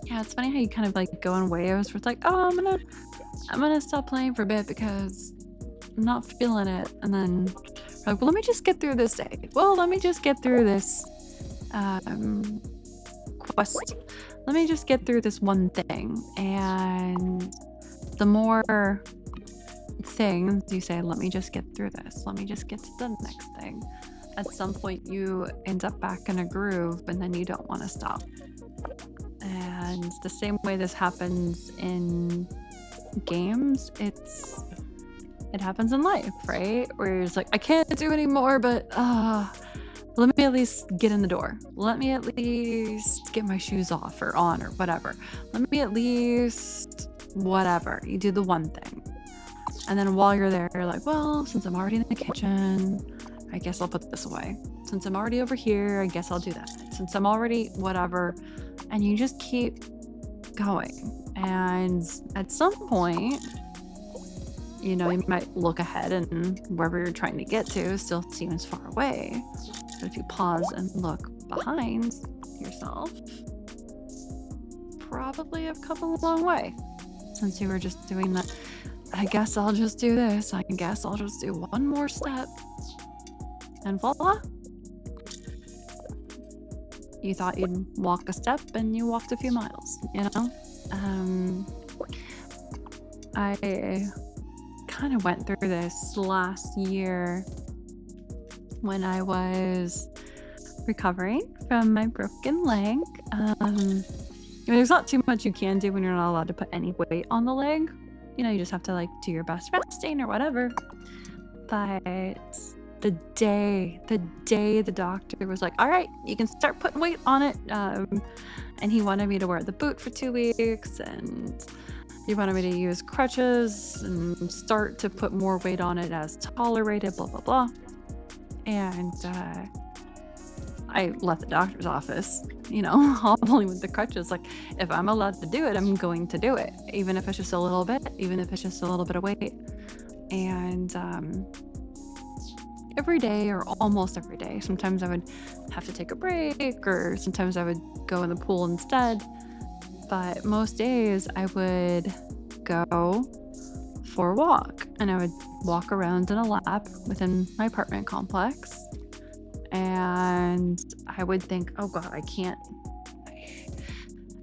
Yeah, it's funny how you kind of like go in waves where it's like, oh, I'm gonna stop playing for a bit because I'm not feeling it, and then you're like, well, let me just get through this day. Well, let me just get through this quest. Let me just get through this one thing, and the more things you say, let me just get through this. Let me just get to the next thing. At some point, you end up back in a groove, and then you don't want to stop. And the same way this happens in games, it happens in life, right? Where you're just like, I can't do anymore, but let me at least get in the door. Let me at least get my shoes off or on or whatever. Let me at least whatever. You do the one thing. And then while you're there, you're like, well, since I'm already in the kitchen, I guess I'll put this away. Since I'm already over here, I guess I'll do that. Since I'm already whatever. And you just keep going. And at some point, you know, you might look ahead and wherever you're trying to get to still seems far away. But if you pause and look behind yourself, probably have come a long way since you were just doing that. I guess I'll just do this. I guess I'll just do one more step. And voila. You thought you'd walk a step and you walked a few miles, you know? I kind of went through this last year when I was recovering from my broken leg. There's not too much you can do when you're not allowed to put any weight on the leg. You know, you just have to like do your best resting or whatever. But the day the doctor was like, all right, you can start putting weight on it. And he wanted me to wear the boot for 2 weeks, and he wanted me to use crutches and start to put more weight on it as tolerated, blah, blah, blah. And I left the doctor's office, you know, hobbling with the crutches. Like, if I'm allowed to do it, I'm going to do it, even if it's just a little bit, even if it's just a little bit of weight. And every day, or almost every day, sometimes I would have to take a break, or sometimes I would go in the pool instead. But most days I would go for a walk, and I would walk around in a lap within my apartment complex. And I would think, oh God, I can't.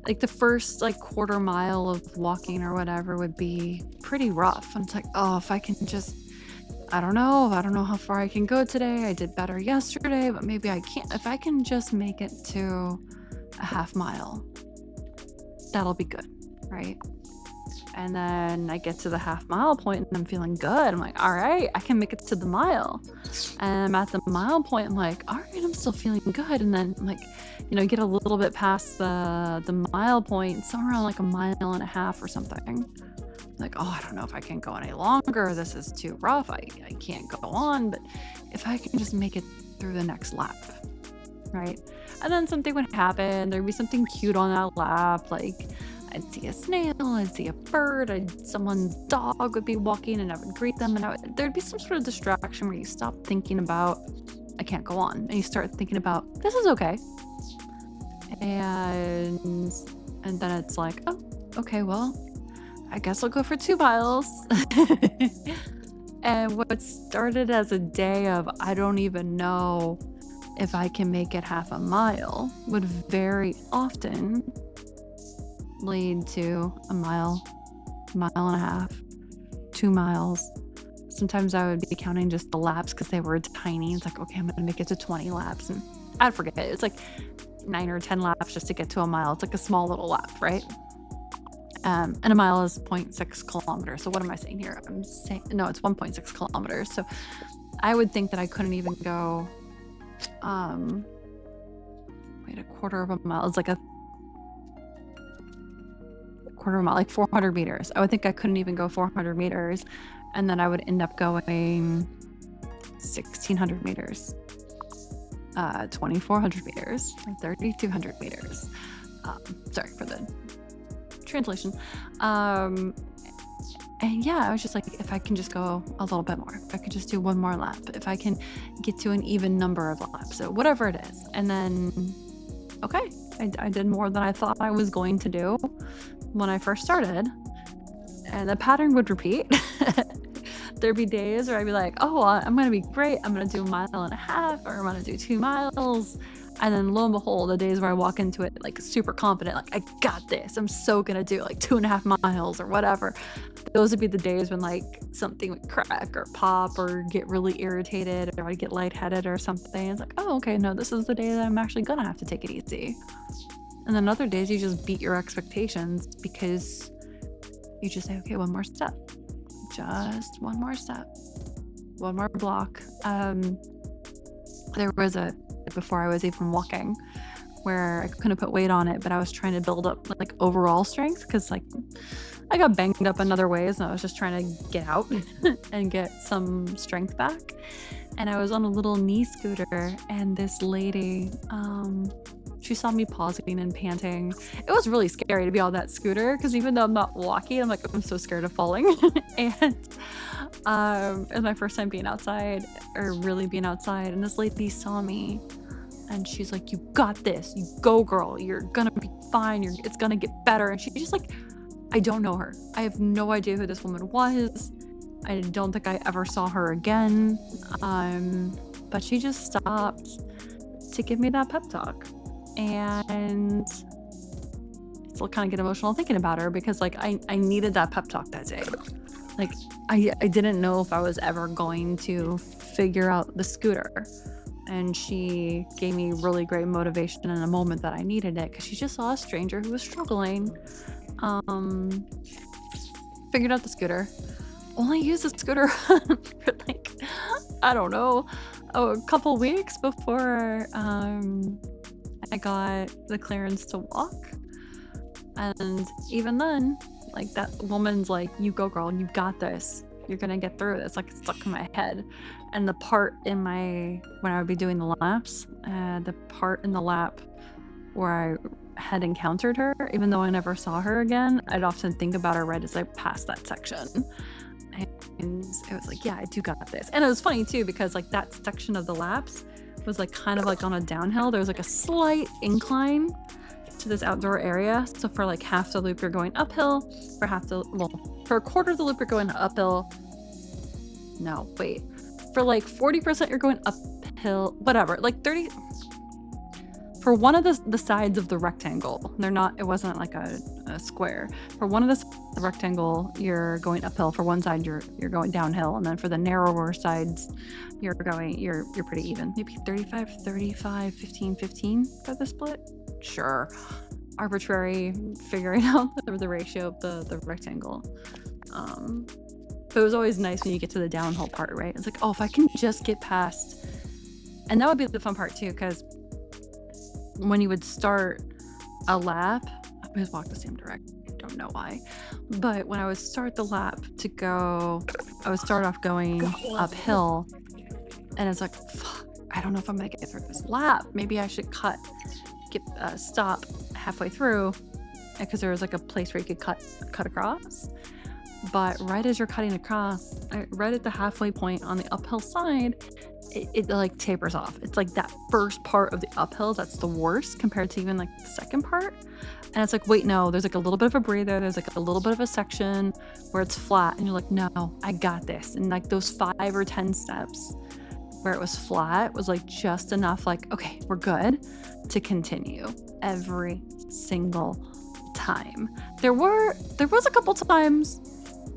Like the first like quarter mile of walking or whatever would be pretty rough. And it's like, oh, if I can just, I don't know how far I can go today. I did better yesterday, but maybe I can't. If I can just make it to a half mile, that'll be good, right? And then I get to the half mile point and I'm feeling good. I'm like, all right, I can make it to the mile. And I'm at the mile point, I'm like, all right, I'm still feeling good. And then I'm like, you know, get a little bit past the mile point, somewhere around like a mile and a half or something. Like, oh, I don't know if I can go any longer. This is too rough. I can't go on. But if I can just make it through the next lap, right? And then something would happen. There'd be something cute on that lap. Like, I'd see a snail, I'd see a bird, someone's dog would be walking, and I would greet them, and there'd be some sort of distraction where you stop thinking about, I can't go on, and you start thinking about, this is okay. And then it's like, oh, okay, well, I guess I'll go for 2 miles. And what started as a day of, I don't even know if I can make it half a mile, would very often lead to a mile and a half, 2 miles. Sometimes I would be counting just the laps because they were tiny. It's like, okay, I'm gonna make it to 20 laps, and I'd forget it. It's like 9 or 10 laps just to get to a mile. It's like a small little lap, right? And a mile is 0.6 kilometers. So what am I saying here? I'm saying, no, it's 1.6 kilometers. So I would think that I couldn't even go, wait, a quarter of a mile. It's like a quarter of a mile, like 400 meters. I would think I couldn't even go 400 meters. And then I would end up going 1,600 meters, 2,400 meters, or 3,200 meters. Sorry for the translation. And yeah, I was just like, if I can just go a little bit more, if I could just do 1 more lap, if I can get to an even number of laps, so whatever it is. And then, okay, I did more than I thought I was going to do when I first started. And the pattern would repeat. There'd be days where I'd be like, oh, I'm going to be great. I'm going to do 1.5 miles, or I'm going to do 2 miles. And then lo and behold, the days where I walk into it like super confident, like I got this. I'm so going to do like 2.5 miles or whatever. Those would be the days when like something would crack or pop or get really irritated, or I'd get lightheaded or something. It's like, oh, okay, no, this is the day that I'm actually going to have to take it easy. And then other days you just beat your expectations because you just say, okay, one more step. Just one more step. One more block. There was before I was even walking, where I couldn't put weight on it, but I was trying to build up like overall strength because like I got banged up in other ways, and I was just trying to get out and get some strength back. And I was on a little knee scooter, and this lady, she saw me pausing and panting. It was really scary to be on that scooter because even though I'm not walking, I'm like, I'm so scared of falling. And it was my first time being outside, or really being outside. And this lady saw me, and she's like, "You got this. You go, girl. You're gonna be fine. It's gonna get better." And she's just like, I don't know her. I have no idea who this woman was. I don't think I ever saw her again. But she just stopped to give me that pep talk. And still kind of get emotional thinking about her because like I needed that pep talk that day. Like I didn't know if I was ever going to figure out the scooter. And she gave me really great motivation in a moment that I needed it because she just saw a stranger who was struggling. Figured out the scooter. Only used the scooter for like, I don't know, a couple weeks before I got the clearance to walk. And even then, like that woman's like, you go, girl, you got this. You're gonna get through this. Like, it's stuck in my head. And the part in when I would be doing the laps, the part in the lap where I had encountered her, even though I never saw her again, I'd often think about her right as I passed that section. And it was like, yeah, I do got this. And it was funny too, because like that section of the laps was like kind of like on a downhill. There was like a slight incline to this outdoor area. So for like half the loop, you're going uphill. For a quarter of the loop, you're going uphill. No, wait. For like 40%, you're going uphill, whatever, like 30. For one of the sides of the rectangle, it wasn't like a square. For one of the rectangle, you're going uphill. For one side, you're going downhill. And then for the narrower sides, you're pretty even. Maybe 35, 35, 15, 15 for the split. Sure. Arbitrary figuring out the ratio of the rectangle. But it was always nice when you get to the downhill part, right? It's like, oh, if I can just get past. And that would be the fun part too, because when you would start a lap, I always walk the same direction. I don't know why. But when I would start the lap to go, I would start off going uphill. And it's like, fuck, I don't know if I'm going to get through this lap. Maybe I should stop halfway through, because there was like a place where you could cut across. But right as you're cutting across, right at the halfway point on the uphill side, it like tapers off. It's like that first part of the uphill that's the worst compared to even like the second part. And it's like, wait, no, there's like a little bit of a breather. There's like a little bit of a section where it's flat, and you're like, no, I got this. And like those 5 or 10 steps where it was flat was like just enough, like, okay, we're good to continue every single time. There was a couple times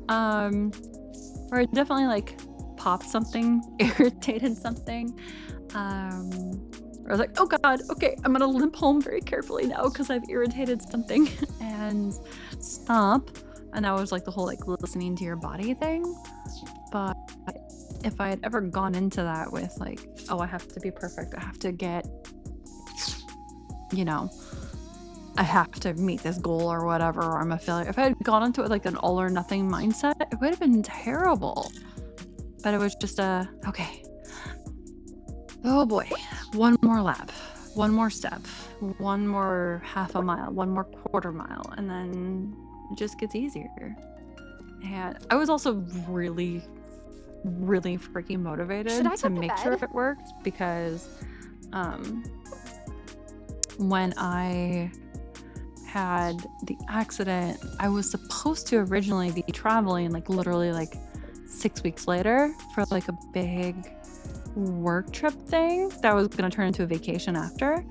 where I definitely like popped something, irritated something. I was like, oh God, okay, I'm gonna limp home very carefully now because I've irritated something, and stop. And that was like the whole like listening to your body thing. But if I had ever gone into that with like, oh, I have to be perfect, I have to get, I have to meet this goal or whatever, or I'm a failure. If I had gone into it like an all or nothing mindset, it would have been terrible. But it was just okay. Oh boy, one more lap, one more step, one more half a mile, one more quarter mile, and then it just gets easier. And I was also really, really freaking motivated to make sure it worked, because when I had the accident, I was supposed to originally be traveling like literally like 6 weeks later for like a big work trip thing that was going to turn into a vacation after,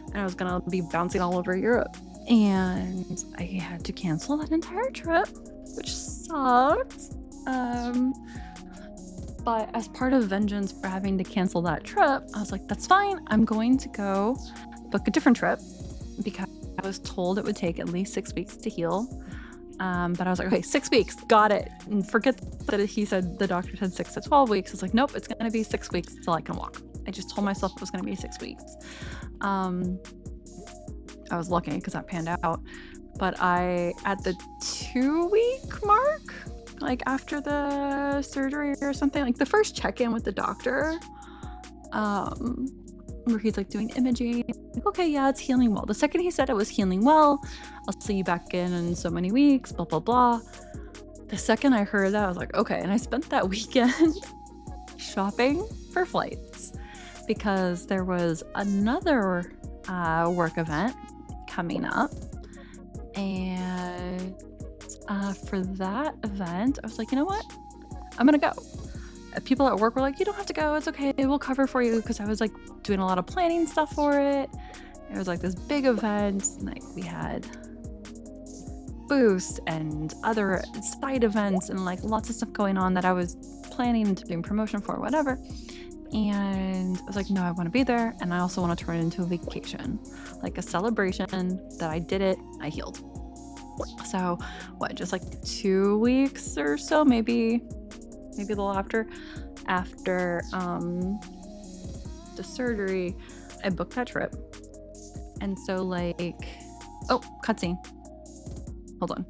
and I was going to be bouncing all over Europe, and I had to cancel that entire trip, which sucked. But as part of vengeance for having to cancel that trip, I was like, that's fine, I'm going to go book a different trip, because I was told it would take at least 6 weeks to heal. But I was like, okay, 6 weeks, got it. And forget that he said, the doctor said 6 to 12 weeks. It's like, nope, it's going to be 6 weeks until I can walk. I just told myself it was going to be 6 weeks. I was lucky because that panned out. But at the 2-week mark, like after the surgery or something, like the first check-in with the doctor, where he's like doing imaging, like, okay, yeah, it's healing well. The second he said it was healing well, I'll see you back in so many weeks, blah, blah, blah. The second I heard that, I was like, okay. And I spent that weekend shopping for flights because there was another work event coming up. And for that event, I was like, you know what? I'm going to go. People at work were like, you don't have to go, it's okay, we'll cover for you, because I was like doing a lot of planning stuff for it. It was like this big event, like we had booths and other side events and like lots of stuff going on that I was planning to do promotion for, whatever. And I was like, no, I want to be there, and I also want to turn it into a vacation, like a celebration that I did it, I healed. So what, just like 2 weeks or so, maybe a little after the surgery, I booked that trip. And so like, oh, cutscene. Hold on.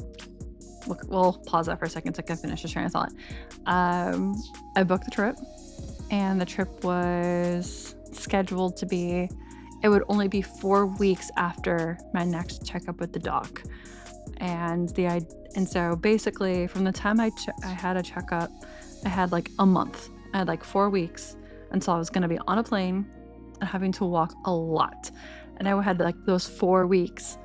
We'll pause that for a second so I can finish this train of thought. I booked the trip, and the trip was scheduled to be, it would only be 4 weeks after my next checkup with the doc. And so basically from the time I had a checkup, I had like a month. I had like 4 weeks until I was going to be on a plane and having to walk a lot. And I had like those 4 weeks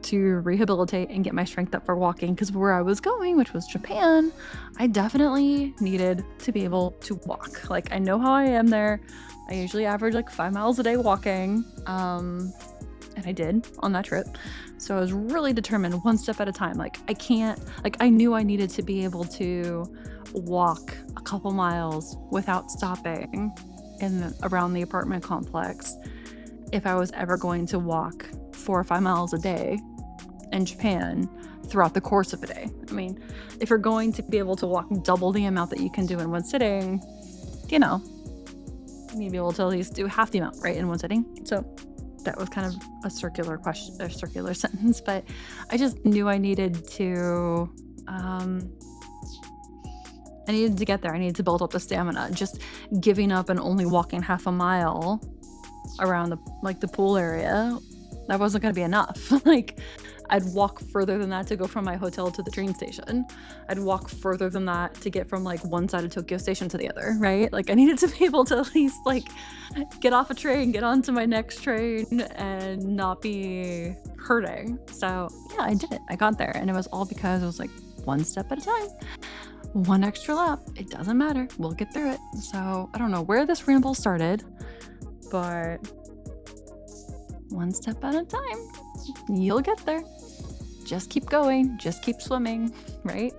to rehabilitate and get my strength up for walking, because where I was going, which was Japan, I definitely needed to be able to walk. Like, I know how I am there. I usually average like 5 miles a day walking. And I did on that trip. So I was really determined, one step at a time. Like, I knew I needed to be able to walk a couple miles without stopping around the apartment complex if I was ever going to walk 4 or 5 miles a day in Japan throughout the course of a day. I mean, if you're going to be able to walk double the amount that you can do in one sitting, you need to be able to at least do half the amount, right, in one sitting. So that was kind of a circular question, or circular sentence, but I just knew I needed to get there. I needed to build up the stamina. Just giving up and only walking half a mile around the pool area, that wasn't going to be enough. Like, I'd walk further than that to go from my hotel to the train station. I'd walk further than that to get from like one side of Tokyo Station to the other, right? Like, I needed to be able to at least like get off a train, get onto my next train, and not be hurting. So yeah, I did it. I got there, and it was all because it was like one step at a time, one extra lap. It doesn't matter. We'll get through it. So I don't know where this ramble started, but one step at a time, you'll get there. Just keep going, just keep swimming, right?